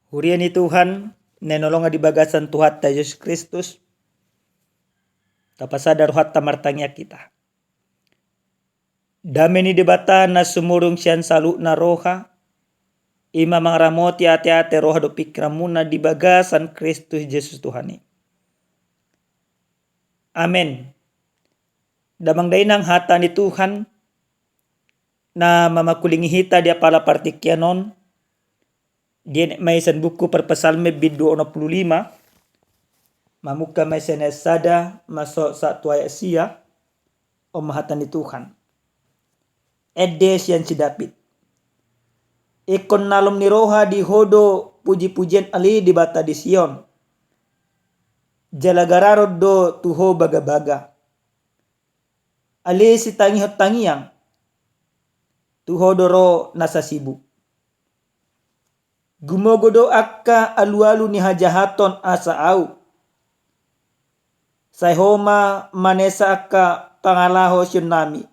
Hurian ni Tuhan, nenolong di bagasan Tuhan ta Yesus Kristus, tapasadar huat tamartangya kita. Dame ni debata na sumurung siyan salu na roha, ima mangramoti ate-ate roha do pikramuna di bagasan Kristus Yesus Tuhan ni. Amen. Damang dainang hata ni Tuhan na mamakulingi hita dia pala partikyanon. Dia may isang buku perpesalme bid 25. Mamuka may senesada masuk sa tuaya siya o mahatan ni Tuhan. Edes yan si David. Ikon nalom ni roha di hodo puji-pujian ali di bata di Sion. Jalagararod do tuho baga-baga. Ali si tangihot tangiyang. Tuho doro nasa sibuk. Gumogodo akka alu-alu ni hajahaton asa au. Sayhoma manesa akka pangalaho tsunami.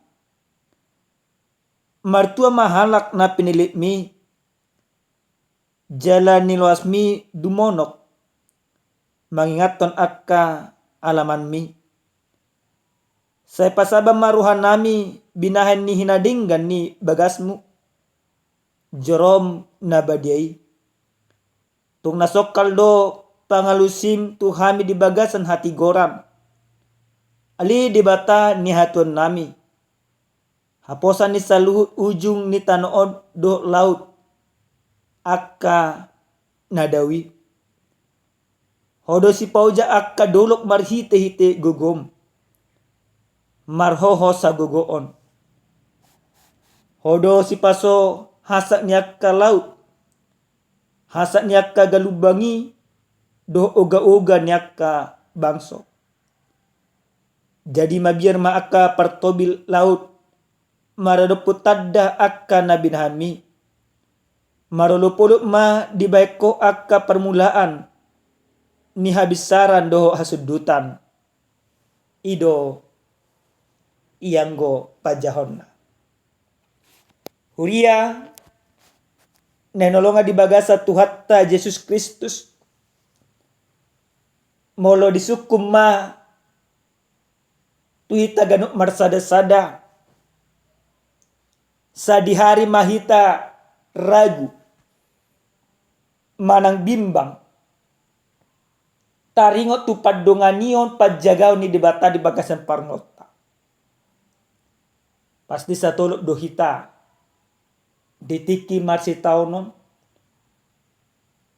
Martua mahalak na pinilit mi. Jalan niluas mi dumonok. Mangingaton akka alaman mi. Say pasabang maruhan nami binahan ni hinadinggan ni bagasmu. Jorom na badiay. Tung nasokal do pangalusim tuhami di bagasan hati goram. Ali di bata ni hatun nami. Haposan ni saluhut ujung ni tanood do laut. Akka nadawi. Hodo si pauja akka dolok marhite-hite gugom. Marhoho sa gugoon. Hodo si paso hasak ni akka laut. Hasak niya ka galubangi do oga-oga niya ka bangso. Jadi mabiar ma akka partobil laut. Maradoput tadda akka nabinhami. Marolopolok ma dibaiko akka permulaan. Ni habisaran do hasudutan. Ido iyanggo pajahonna. Huria nenolonga di bagasa Tuhan ta Yesus Kristus. Molo disukum ma tuita ganuk marsada-sada. Sa di hari mahita ragu. Manang bimbang. Taringot tu padonganion pajagaw ni debata di bagasan parngota. Pasti sa tolok dohita. Ditiki marsitaunon.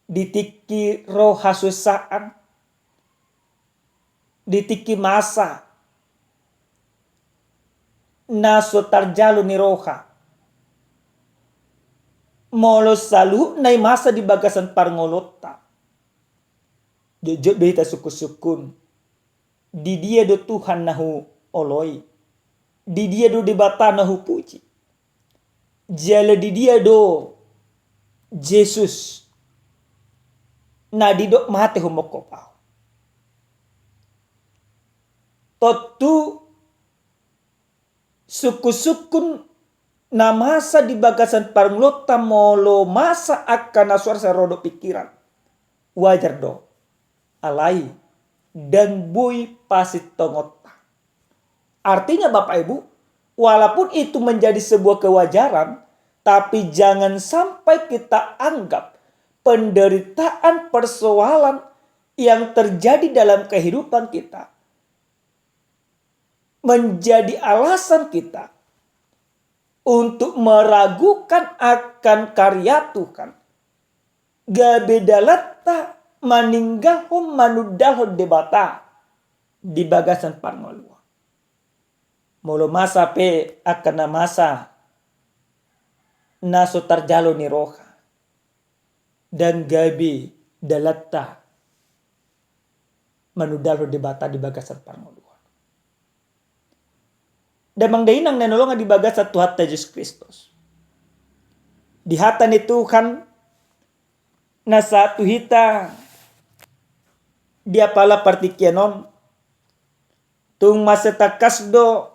Ditiki roh hasusaan. Ditiki masa. Naso tarjalo ni roha. Molo salu nai masa di bagasan parngolota. Jujur dohita suku-sukun. Di dia do Tuhan nahu oloi. Di dia do debata nahu puji. Jala di dia do Jesus na di do mate humokopao. Totu suku-sukun na masa di bagasan parnglota molo masa akan nasuar sa rodo pikiran. Wajar do. Alai dan bui pasit tongota. Artinya Bapak Ibu, walaupun itu menjadi sebuah kewajaran, tapi jangan sampai kita anggap penderitaan persoalan yang terjadi dalam kehidupan kita menjadi alasan kita untuk meragukan akan karya Tuhan. Gabedalata maninggahum manudalho debata di bagasan parngolua. Molo masa pe akan na masa naso tarjalo ni roha dan gabi dalatta manudalo debata di bagasan parngolua. Damang dainang nanolongan di bagasan Tuhan Yesus Kristus. Di hata ni Tuhan na satu hita dia pala partikyanon tung masetakas do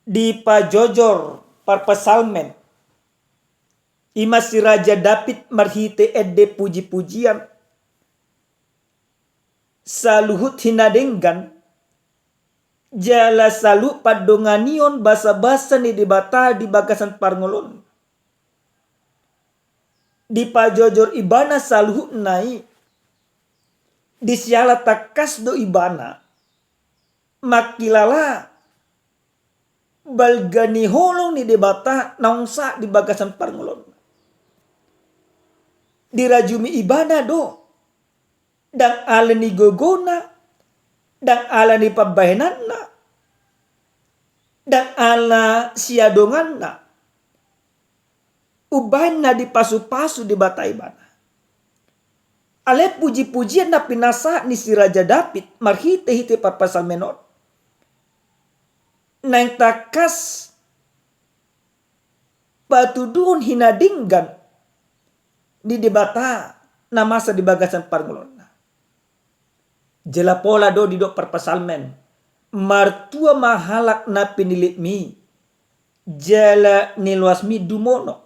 di pajojor parpasalmen Ima si Raja David marhite edde puji-pujian. Saluhut hinadenggan. Jala salu padonganion basa-basa ni dibata di bagasan parngolon. Di pajojor ibana saluhut nai. Di siala takas do ibana. Makilala. Balgani holong ni dibata naungsa di bagasan parngolon. Dirajumi ibana do. Dan ala ni gogona. Dan ala ni pabahenanna. Dan ala siadonganna. Ubahan na di pasu-pasu di bata ibana. Ale puji-pujian na pinasa ni si Raja David. Marhite-hite papasal menor. Nang takas patudun hinadinggan. Di debata na masa di bagasan parngolon. Jela pola do di do perpasalmen. Martua mahalak na pinilit mi. Jala niluas mi dumono.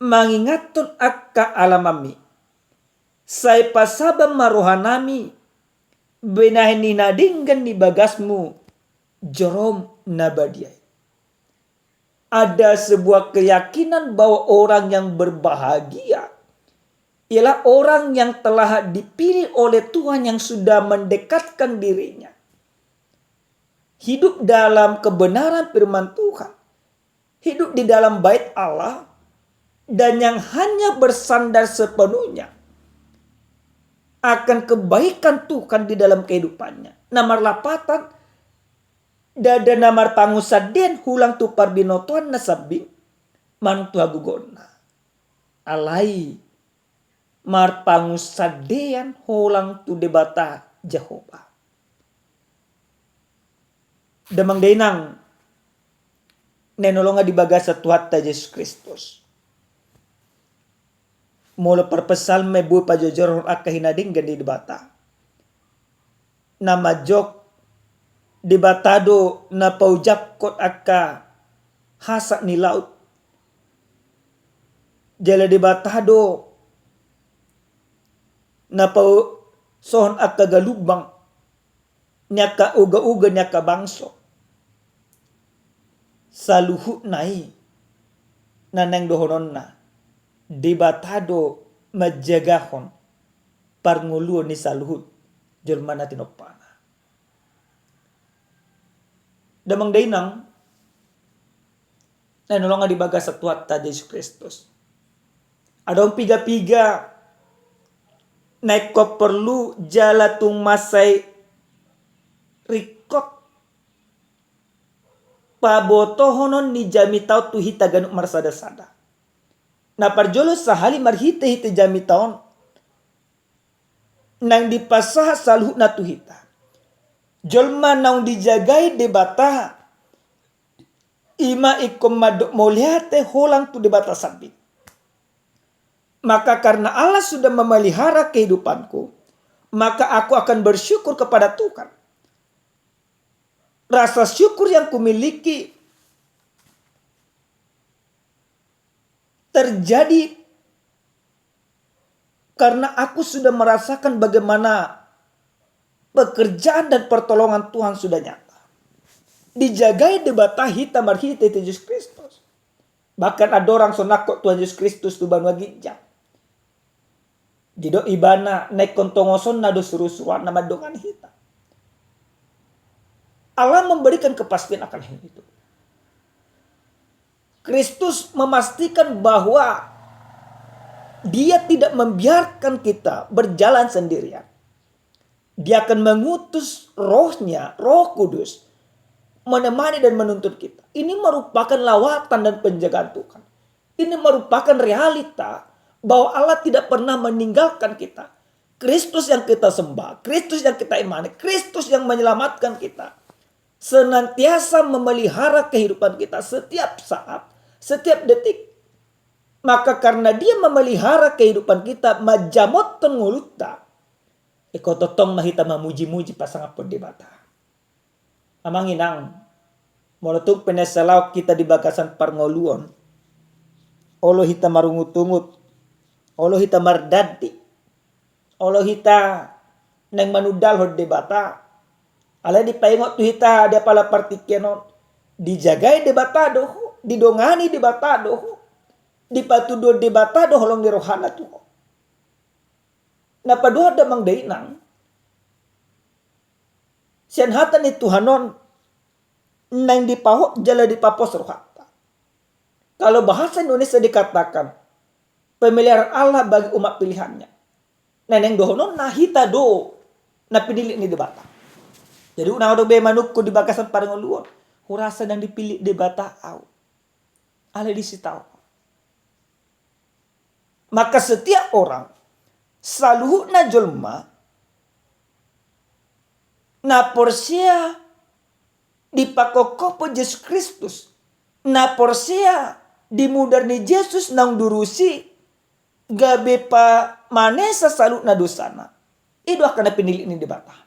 Mangingatun akka alamami. Say pasabang marohanami. Benahin ninadinggan ni bagasmu. Jorom nabadiay. Ada sebuah keyakinan bahwa orang yang berbahagia ialah orang yang telah dipilih oleh Tuhan yang sudah mendekatkan dirinya. Hidup dalam kebenaran firman Tuhan. Hidup di dalam bait Allah. Dan yang hanya bersandar sepenuhnya akan kebaikan Tuhan di dalam kehidupannya. Namar lapatan. Dada namar pangusaden hulang tu parbinotuan nasabing. Mantu agugona. Alai. Mar pangusadean holang tu debata Jehovah. Damang denang nenolonga di bagasa Tuhatta Yesus Kristus. Mula perpesal mebu pajojor akka hinadinggan di debata. Nama jok debatado na paujak kot akka hasak ni laut. Jala debatado na pau sohon akka galubang nyaka uga-uga nyaka bangso saluhu nai nanang dohonon na debatado majagahon parnguluo ni saluhut Jermana tinopana damang dainang nanolonga di bagas sa Tuhatta Yesus Kristus adong piga-piga naik ko perlu jala tung masay rikot pabotohonon ni jamitao tu hita ganuk marsada-sada. Na parjolo sahali marhite-hite jamitaon nang dipasah saluh na tu hita. Jolma nang dijagai debata ima ikom madok moliate holang tu debata sabit. Maka karena Allah sudah memelihara kehidupanku, maka aku akan bersyukur kepada Tuhan. Rasa syukur yang kumiliki terjadi karena aku sudah merasakan bagaimana pekerjaan dan pertolongan Tuhan sudah nyata. Dijagai debata hitam marhita Yesus Kristus. Bahkan ada orang sonakok Tuhan Yesus Kristus tu banwa ginjang. Dido ibana naik kontongoson nado seru-seruan nama dongan hitam. Allah memberikan kepastian akan hal itu. Kristus memastikan bahwa Dia tidak membiarkan kita berjalan sendirian. Dia akan mengutus rohnya, Roh Kudus, menemani dan menuntun kita. Ini merupakan lawatan dan penjagaan Tuhan. Ini merupakan realita bahwa Allah tidak pernah meninggalkan kita. Kristus yang kita sembah, Kristus yang kita imani, Kristus yang menyelamatkan kita. Senantiasa memelihara kehidupan kita setiap saat, setiap detik. Maka karena Dia memelihara kehidupan kita, majamot nguluta. Ikototong mahita mamuji-muji pasangan perdebata. Amanginang, molotuk penesalaw kita di bagasan parngoluon. olo hita marungut-ungut, olo hita mardaddi, olo hita nang manudal hod debata. Ala di paingot tu hita ada pala partikenon, dijagai debata doh, didongani debata doh, dipatudo debata doh holong di rohana tu. Napadua da mang dainang, sian hatan ni Tuhanon nang dipahok jala dipapos rohata. Kalau bahasa Indonesia dikatakan pemeliharaan Allah bagi umat pilihannya. Neneng dohonon na hita do na pinili ni debata. Jadi unang do be manukku di bagasan parang luon. Hurasa nang dipilih debata au. Ale disitau. Maka setiap orang selalu na jolma na porsia di pakokopo Yesus Kristus, na porsia di mudarni Yesus nang durusi gabe pa manesa salut na dosana. Itu akan pinili ni debata.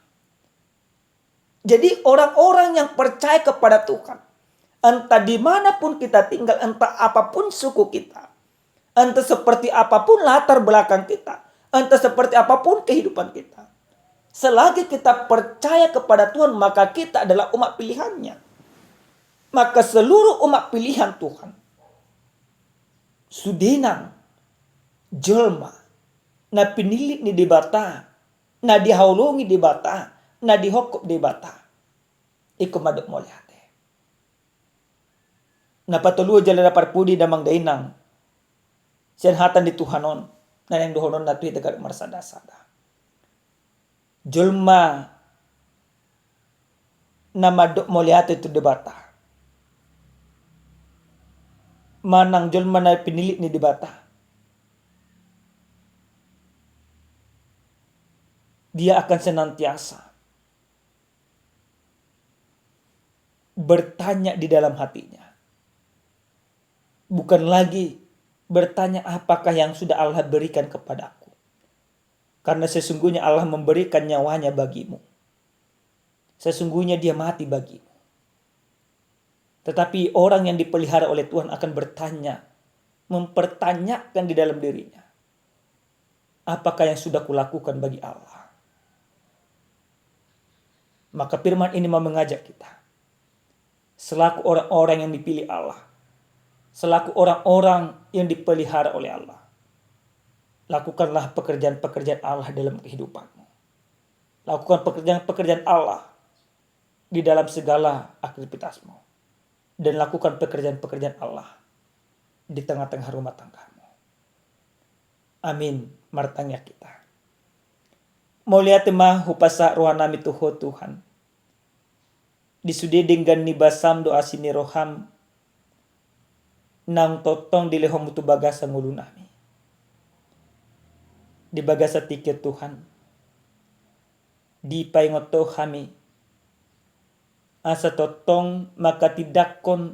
Jadi orang-orang yang percaya kepada Tuhan, entah dimanapun kita tinggal, entah apapun suku kita, entah seperti apapun latar belakang kita, entah seperti apapun kehidupan kita, selagi kita percaya kepada Tuhan, maka kita adalah umat pilihannya. Maka seluruh umat pilihan Tuhan, sudenang, jelma, na pinili ni debata, na dihaulungi debata, na dihokop debata, iko madok mo lihate. Napatuluo jala na parpudi damang dainang, siyan hatan di Tuhanon, na nang dohonon na tuwi tagal marsada-sada. Julma na madok mo lihate ito debata. Manang julma na pinili ni debata. Dia akan senantiasa bertanya di dalam hatinya. Bukan lagi bertanya apakah yang sudah Allah berikan kepadaku. Karena sesungguhnya Allah memberikan nyawanya bagimu. Sesungguhnya dia mati bagimu. Tetapi orang yang dipelihara oleh Tuhan akan bertanya, mempertanyakan di dalam dirinya, apakah yang sudah kulakukan bagi Allah. Maka firman ini mau mengajak kita, selaku orang-orang yang dipilih Allah, selaku orang-orang yang dipelihara oleh Allah, lakukanlah pekerjaan-pekerjaan Allah dalam kehidupanmu. Lakukan pekerjaan-pekerjaan Allah di dalam segala aktivitasmu. Dan lakukan pekerjaan-pekerjaan Allah di tengah-tengah rumah tanggamu. Amin. Martanya kita. Mau lihat mah hupasa rohanami tuho Tuhan. Disudi dengan nibasam doa sini roham nang totong dilehom tu bagasa ngulunami. Di bagasa tiket Tuhan. Di paingoto kami. Asa totong maka tidakon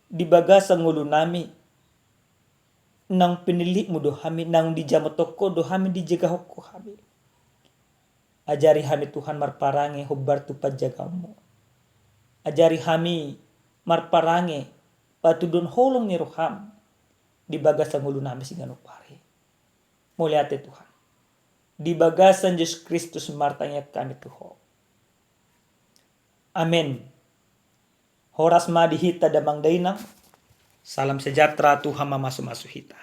di bagasa ngulunami. Nang pinilik mo do kami, nang di jamotoko do kami di jegahoko kami. Ajari kami Tuhan marparange hubar tu pajagamu. Ajari kami marparange patudon holong ni roham di bagasan ngulunami singanupari. Muliate Tuhan. Di bagasan Yesus Kristus martanya kami Tuhan. Amin. Horas ma dihita damang dainang. Salam sejahtera Tuhan mamasu-masu hita.